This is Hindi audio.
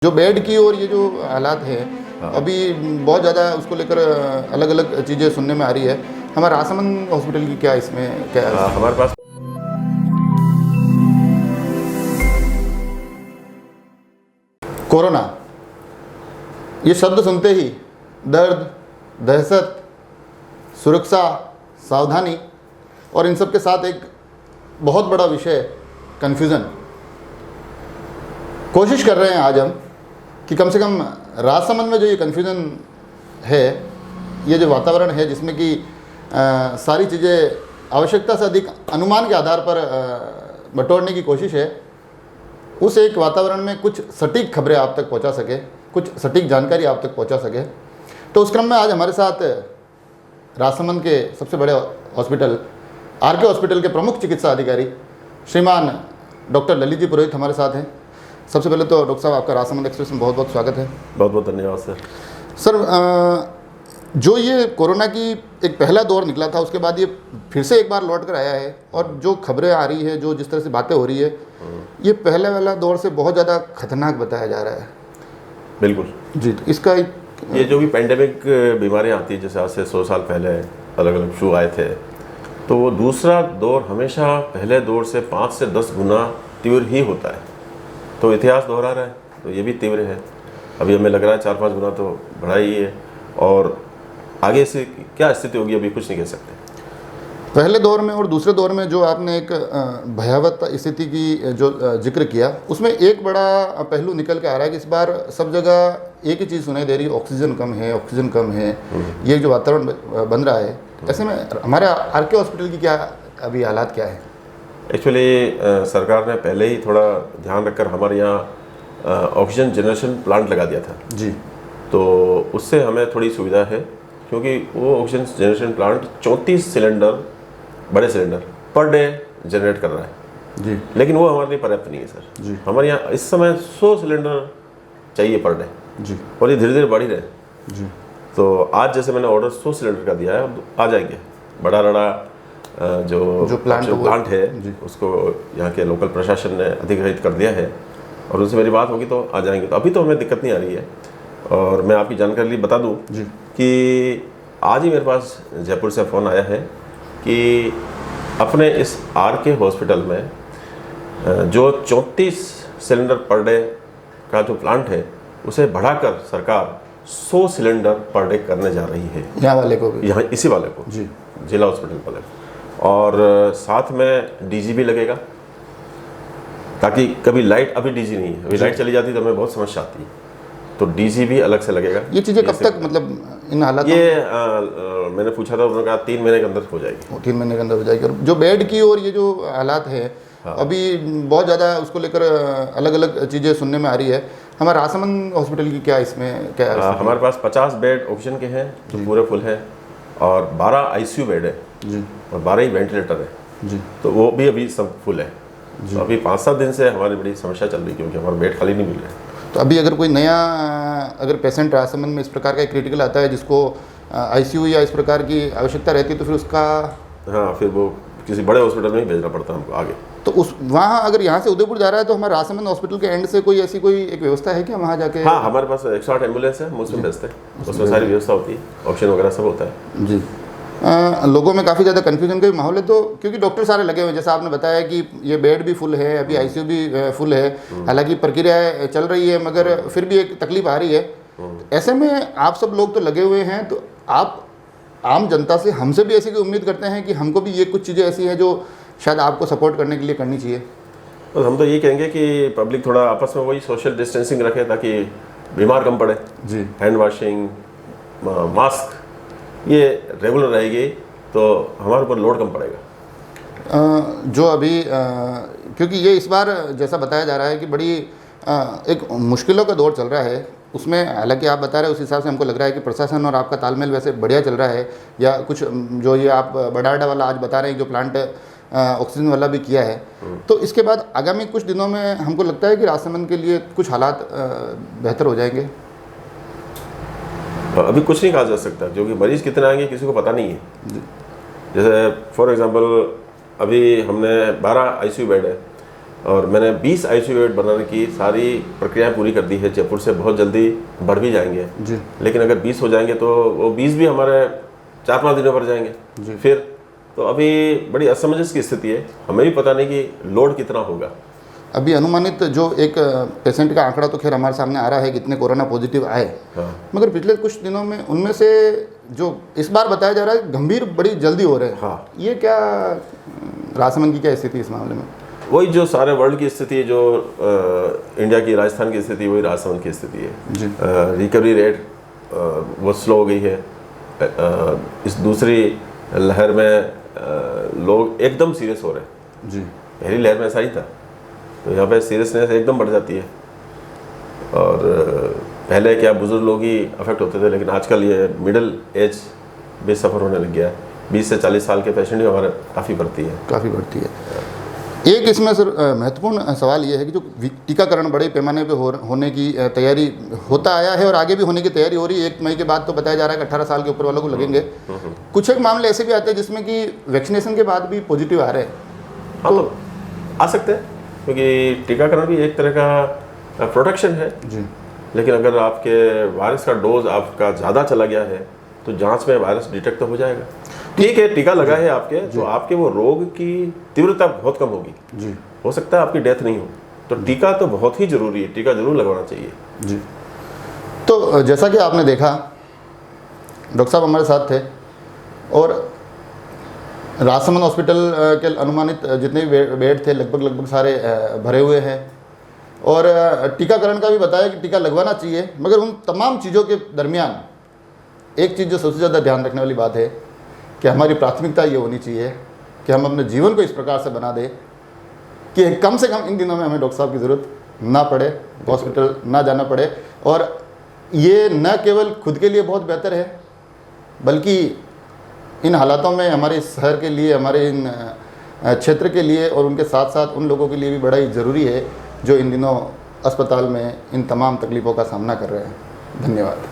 जो बेड की और ये जो हालात है हाँ। अभी बहुत ज़्यादा उसको लेकर अलग अलग चीज़ें सुनने में आ रही है। हमारा राजसमंद हॉस्पिटल की क्या इसमें क्या है? हमारे पास कोरोना ये शब्द सुनते ही दर्द, दहशत, सुरक्षा, सावधानी और इन सब के साथ एक बहुत बड़ा विषय कन्फ्यूज़न। कोशिश कर रहे हैं आज हम कि कम से कम राजसमंद में जो ये कन्फ्यूज़न है, ये जो वातावरण है जिसमें कि सारी चीज़ें आवश्यकता से अधिक अनुमान के आधार पर बटोरने की कोशिश है, उस एक वातावरण में कुछ सटीक खबरें आप तक पहुंचा सके, कुछ सटीक जानकारी आप तक पहुंचा सके। तो उस क्रम में आज हमारे साथ राजसमंद के सबसे बड़े हॉस्पिटल आरके हॉस्पिटल के प्रमुख चिकित्सा अधिकारी श्रीमान डॉक्टर ललित जी पुरोहित हमारे साथ हैं। सबसे पहले तो डॉक्टर साहब आपका राजसमंद एक्सप्रेस में बहुत बहुत स्वागत है। बहुत बहुत धन्यवाद सर। सर, जो ये कोरोना की एक पहला दौर निकला था उसके बाद ये फिर से एक बार लौट कर आया है और जो खबरें आ रही है, जो जिस तरह से बातें हो रही है, ये पहले वाला दौर से बहुत ज़्यादा खतरनाक बताया जा रहा है। बिल्कुल जी, तो इसका ये जो भी पेंडेमिक बीमारियां आती है, जैसे आज से 100 साल पहले अलग अलग फ्लू आए थे, तो वो दूसरा दौर हमेशा पहले दौर से 5 से 10 गुना तीव्र ही होता है। तो इतिहास दोहरा रहा है, तो ये भी तीव्र है। अभी हमें लग रहा है 4-5 गुना तो बढ़ा ही है, और आगे से क्या स्थिति होगी अभी कुछ नहीं कह सकते। पहले दौर में और दूसरे दौर में जो आपने एक भयावह स्थिति की जो जिक्र किया, उसमें एक बड़ा पहलू निकल के आ रहा है कि इस बार सब जगह एक ही चीज़ सुनाई दे रही है, ऑक्सीजन कम है, ऑक्सीजन कम है। ये जो वातावरण बन रहा है, ऐसे में हमारे आरके हॉस्पिटल की क्या अभी हालात क्या है? एक्चुअली सरकार ने पहले ही थोड़ा ध्यान रखकर हमारे यहाँ ऑक्सीजन जनरेशन प्लांट लगा दिया था जी। तो उससे हमें थोड़ी सुविधा है, क्योंकि वो ऑक्सीजन जनरेशन प्लांट 34 सिलेंडर, बड़े सिलेंडर पर डे जनरेट कर रहा है जी। लेकिन वो हमारे लिए पर्याप्त नहीं है सर जी। हमारे यहाँ इस समय 100 सिलेंडर चाहिए पर डे जी। और ये धीरे धीरे बढ़ ही रहे। जी। तो आज जैसे मैंने ऑर्डर 100 सिलेंडर का दिया है, अब आ जाएंगे। बड़ा जो प्लांट है जी। उसको यहाँ के लोकल प्रशासन ने अधिग्रहित कर दिया है और उनसे मेरी बात होगी तो आ जाएंगे। तो अभी तो हमें दिक्कत नहीं आ रही है। और मैं आपकी जानकारी लिए बता दूं जी कि आज ही मेरे पास जयपुर से फ़ोन आया है कि अपने इस आरके हॉस्पिटल में जो 34 सिलेंडर पर डे का जो प्लांट है उसे बढ़ाकर सरकार 100 सिलेंडर पर डे करने जा रही है। यहाँ वाले को भी? यहाँ इसी वाले को जी, जिला हॉस्पिटल वाले को। और साथ में डीजी भी लगेगा, ताकि कभी लाइट, अभी डीजी नहीं है, अभी लाइट चली जाती तो हमें बहुत समस्या आती है, तो डीजी भी अलग से लगेगा। ये चीज़ें कब तक, मतलब इन हालात मैंने पूछा था, उन्होंने कहा 3 महीने के अंदर हो जाएगी। 3 महीने के अंदर हो जाएगी। और जो बेड की और ये जो हालात है, हाँ। अभी बहुत ज़्यादा उसको लेकर अलग अलग चीज़ें सुनने में आ रही है। हमारा राजसमंद हॉस्पिटल की क्या इसमें क्या है? हमारे पास 50 बेड ऑक्सीजन के हैं जो पूरे फुल है, और 12 आईसीयू बेड है जी, और 12 ही वेंटिलेटर है जी, तो वो भी अभी सब फुल है। तो अभी 5-7 दिन से हमारी बड़ी समस्या चल रही है, क्योंकि हमारे बेड खाली नहीं मिल रहे। तो अभी अगर कोई नया अगर पेशेंट राजसमंद में इस प्रकार का क्रिटिकल आता है जिसको आईसीयू या इस प्रकार की आवश्यकता रहती है, तो फिर उसका हाँ, फिर वो किसी बड़े हॉस्पिटल में ही भेजना पड़ता है हमको आगे। तो उस वहाँ अगर यहाँ से उदयपुर जा रहा है तो हमारे राजसमंद हॉस्पिटल के एंड से कोई ऐसी कोई एक व्यवस्था है कि वहाँ जाके? हाँ, हमारे पास 108 एम्बुलेंस है, मुझसे भेजते हैं, उसमें सारी व्यवस्था होती है, ऑक्सीजन वगैरह सब होता है। जी। लोगों में काफ़ी ज़्यादा कन्फ्यूजन का भी माहौल है, तो क्योंकि डॉक्टर सारे लगे हुए हैं, जैसा आपने बताया कि ये बेड भी फुल है, अभी आईसीयू भी फुल है, हालांकि प्रक्रिया चल रही है, मगर फिर भी एक तकलीफ आ रही है। ऐसे में आप सब लोग तो लगे हुए हैं, तो आप आम जनता से, हमसे भी ऐसी कोई उम्मीद करते हैं कि हमको भी ये कुछ चीज़ें ऐसी हैं जो शायद आपको सपोर्ट करने के लिए करनी चाहिए? तो हम तो ये कहेंगे कि पब्लिक थोड़ा आपस में वही सोशल डिस्टेंसिंग रखे, ताकि बीमार कम पड़े। जी। हैंड वॉशिंग, मास्क, ये रेगुलर रहेगी तो हमारे ऊपर लोड कम पड़ेगा। जो अभी क्योंकि ये इस बार जैसा बताया जा रहा है कि बड़ी एक मुश्किलों का दौर चल रहा है, उसमें हालांकि आप बता रहे हैं उस हिसाब से हमको लग रहा है कि प्रशासन और आपका तालमेल वैसे बढ़िया चल रहा है, या कुछ जो ये आप बडाडा वाला आज बता रहे हैं जो प्लांट ऑक्सीजन वाला भी किया है, तो इसके बाद आगामी कुछ दिनों में हमको लगता है कि राजसमंद के लिए कुछ हालात बेहतर हो जाएंगे। अभी कुछ नहीं कहा जा सकता, क्योंकि मरीज़ कितने आएंगे किसी को पता नहीं है। जैसे फॉर एग्जांपल अभी हमने 12 आईसीयू बेड है, और मैंने 20 ICU बेड बनाने की सारी प्रक्रियाएं पूरी कर दी है। जयपुर से बहुत जल्दी बढ़ भी जाएंगे जी। लेकिन अगर 20 हो जाएंगे तो वो 20 भी हमारे 4-5 दिनों पर जाएंगे जी। फिर तो अभी बड़ी असमंजस की स्थिति है, हमें भी पता नहीं कि लोड कितना होगा। अभी अनुमानित जो एक पेशेंट का आंकड़ा तो खैर हमारे सामने आ रहा है कितने कोरोना पॉजिटिव आए, हाँ। मगर पिछले कुछ दिनों में उनमें से जो इस बार बताया जा रहा है गंभीर बड़ी जल्दी हो रहे हैं। हाँ। ये क्या राजसमंद की क्या स्थिति इस मामले में? वही जो सारे वर्ल्ड की स्थिति है, जो इंडिया की राजस्थान की स्थिति, वही राजस्थान की स्थिति है जी। रिकवरी रेट वो स्लो हो गई है। इस दूसरी लहर में लोग एकदम सीरियस हो रहे हैं जी। पहली लहर में ऐसा ही था, तो यहाँ पे सीरियसनेस एकदम बढ़ जाती है। और पहले क्या बुजुर्ग लोग ही अफेक्ट होते थे, लेकिन आजकल ये मिडिल एज भी सफ़र होने लग गया है। 20 से 40 साल के पेशेंट भी हमारे काफ़ी बढ़ती है। काफ़ी बढ़ती है। एक इसमें सर महत्वपूर्ण सवाल ये है कि जो टीकाकरण बड़े पैमाने पे होने की तैयारी होता आया है और आगे भी होने की तैयारी हो रही है। 1 मई के बाद तो बताया जा रहा है कि 18 साल के ऊपर वालों को लगेंगे। कुछ एक मामले ऐसे भी आते हैं जिसमें कि वैक्सीनेशन के बाद भी पॉजिटिव आ रहे हैं। हाँ, तो आ सकते हैं, क्योंकि टीकाकरण भी एक तरह का प्रोटेक्शन है जी। लेकिन अगर आपके वायरस का डोज आपका ज़्यादा चला गया है तो जांच में वायरस डिटेक्ट तो हो जाएगा। ठीक है, टीका लगा है आपके, तो आपके वो रोग की तीव्रता बहुत कम होगी जी। हो सकता है आपकी डेथ नहीं हो। तो टीका तो बहुत ही ज़रूरी है, टीका जरूर लगवाना चाहिए जी। तो जैसा कि आपने देखा, डॉक्टर साहब हमारे साथ थे और राजसमंद हॉस्पिटल के अनुमानित जितने भी बेड थे लगभग सारे भरे हुए हैं और टीकाकरण का भी बताया कि टीका लगवाना चाहिए। मगर उन तमाम चीज़ों के दरमियान एक चीज़ जो सबसे ज़्यादा ध्यान रखने वाली बात है कि हमारी प्राथमिकता ये होनी चाहिए कि हम अपने जीवन को इस प्रकार से बना दें कि कम से कम इन दिनों में हमें डॉक्टर साहब की ज़रूरत ना पड़े, हॉस्पिटल ना जाना पड़े। और ये न केवल खुद के लिए बहुत बेहतर है, बल्कि इन हालातों में हमारे शहर के लिए, हमारे इन क्षेत्र के लिए और उनके साथ साथ उन लोगों के लिए भी बड़ा ही ज़रूरी है जो इन दिनों अस्पताल में इन तमाम तकलीफ़ों का सामना कर रहे हैं। धन्यवाद।